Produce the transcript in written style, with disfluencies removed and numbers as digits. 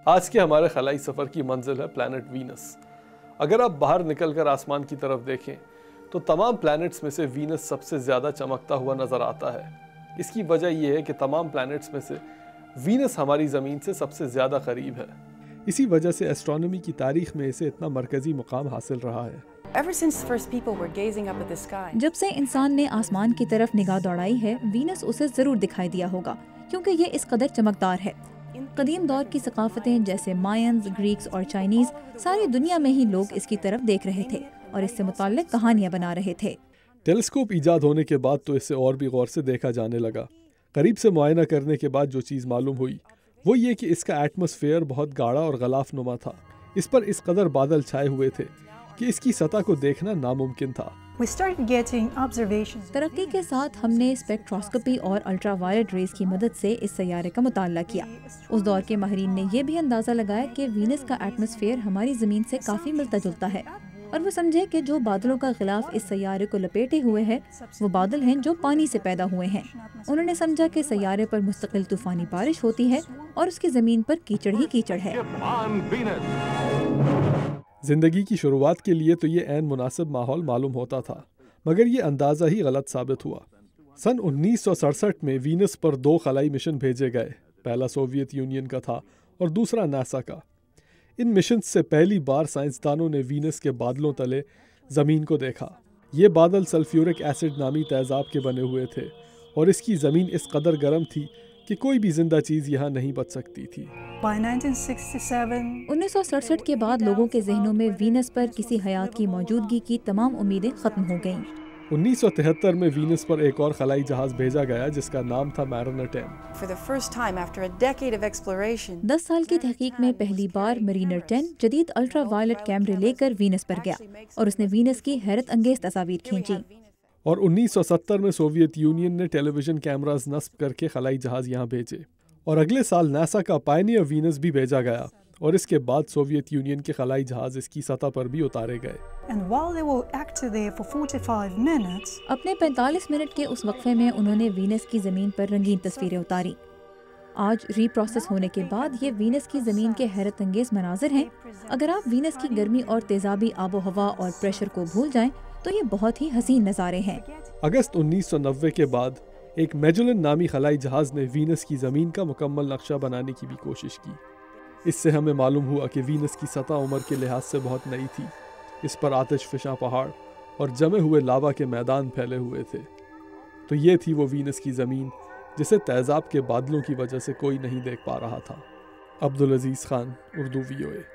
آج کے ہمارے خلائی سفر کی منزل ہے پلانٹ وینس۔ اگر آپ باہر نکل کر آسمان کی طرف دیکھیں تو تمام پلانٹس میں سے وینس سب سے زیادہ چمکتا ہوا نظر آتا ہے۔ اس کی وجہ یہ ہے کہ تمام پلانٹس میں سے وینس ہماری زمین سے سب سے زیادہ قریب ہے۔ اسی وجہ سے ایسٹرونومی کی تاریخ میں اسے اتنا مرکزی مقام حاصل رہا ہے۔ جب سے انسان نے آسمان کی طرف نگاہ دوڑائی ہے، وینس اسے ضرور دکھائی دیا ہوگا کیونکہ یہ اس قدر چمکدار ہے۔ قدیم دور کی ثقافتیں جیسے ماینز، گریکس اور چائنیز، ساری دنیا میں ہی لوگ اس کی طرف دیکھ رہے تھے اور اس سے متعلق کہانیاں بنا رہے تھے۔ ٹیلیسکوپ ایجاد ہونے کے بعد تو اسے اور بھی غور سے دیکھا جانے لگا۔ قریب سے معائنہ کرنے کے بعد جو چیز معلوم ہوئی وہ یہ کہ اس کا ایٹماسفیئر بہت گاڑھا اور غلاف نما تھا۔ اس پر اس قدر بادل چھائے ہوئے تھے کہ اس کی سطح کو دیکھنا ناممکن تھا۔ ترقی کے ساتھ ہم نے اسپیکٹروسکوپی اور الٹرا وائلٹ ریز کی مدد سے اس سیارے کا مطالعہ کیا۔ اس دور کے ماہرین نے یہ بھی اندازہ لگایا کہ وینس کا ایٹماسفیئر ہماری زمین سے کافی ملتا جلتا ہے، اور وہ سمجھے کہ جو بادلوں کا غلاف اس سیارے کو لپیٹے ہوئے ہے وہ بادل ہیں جو پانی سے پیدا ہوئے ہیں۔ انہوں نے سمجھا کہ سیارے پر مستقل طوفانی بارش ہوتی ہے اور اس کی زمین پر کیچڑ ہی کیچڑ ہے۔ زندگی کی شروعات کے لیے تو یہ عین مناسب ماحول معلوم ہوتا تھا، مگر یہ اندازہ ہی غلط ثابت ہوا۔ سن 1967 میں وینس پر 2 خلائی مشن بھیجے گئے، پہلا سوویت یونین کا تھا اور دوسرا ناسا کا۔ ان مشنز سے پہلی بار سائنسدانوں نے وینس کے بادلوں تلے زمین کو دیکھا۔ یہ بادل سلفیورک ایسڈ نامی تیزاب کے بنے ہوئے تھے اور اس کی زمین اس قدر گرم تھی کہ کوئی بھی زندہ چیز یہاں نہیں بچ سکتی تھی۔ 1967 کے بعد لوگوں کے ذہنوں میں وینس پر کسی حیات کی موجودگی کی تمام امیدیں ختم ہو گئیں۔ 1973 میں وینس پر ایک اور خلائی جہاز بھیجا گیا جس کا نام تھا میرینر 10۔ 10 سال کی تحقیق میں پہلی بار میرینر 10 جدید الٹرا وائلٹ کیمرے لے کر وینس پر گیا اور اس نے وینس کی حیرت انگیز تصاویر کھینچی۔ اور 1970 میں سوویت یونین نے ٹیلی ویژن کیمراز نصب کر کے خلائی جہاز یہاں بھیجے، اور اگلے سال ناسا کا پائنیئر وینس بھی بھیجا گیا، اور اس کے بعد سوویت یونین کے خلائی جہاز اس کی سطح پر بھی اتارے گئے۔ اپنے 45 منٹ کے اس وقفے میں انہوں نے وینس کی زمین پر رنگین تصویریں اتاری۔ آج ری پروسیس ہونے کے بعد یہ وینس کی زمین کے حیرت انگیز مناظر ہیں۔ اگر آپ وینس کی گرمی اور تیزابی آب و ہوا اور پریشر کو بھول جائیں تو یہ بہت ہی حسین نظارے ہیں۔ اگست 1990 کے بعد ایک میجلن نامی خلائی جہاز نے وینس کی زمین کا مکمل نقشہ بنانے کی بھی کوشش کی۔ اس سے ہمیں معلوم ہوا کہ وینس کی سطح عمر کے لحاظ سے بہت نئی تھی۔ اس پر آتش فشاں پہاڑ اور جمے ہوئے لاوا کے میدان پھیلے ہوئے تھے۔ تو یہ تھی وہ وینس کی زمین جسے تیزاب کے بادلوں کی وجہ سے کوئی نہیں دیکھ پا رہا تھا۔ عبدالعزیز خان، اردو VOA۔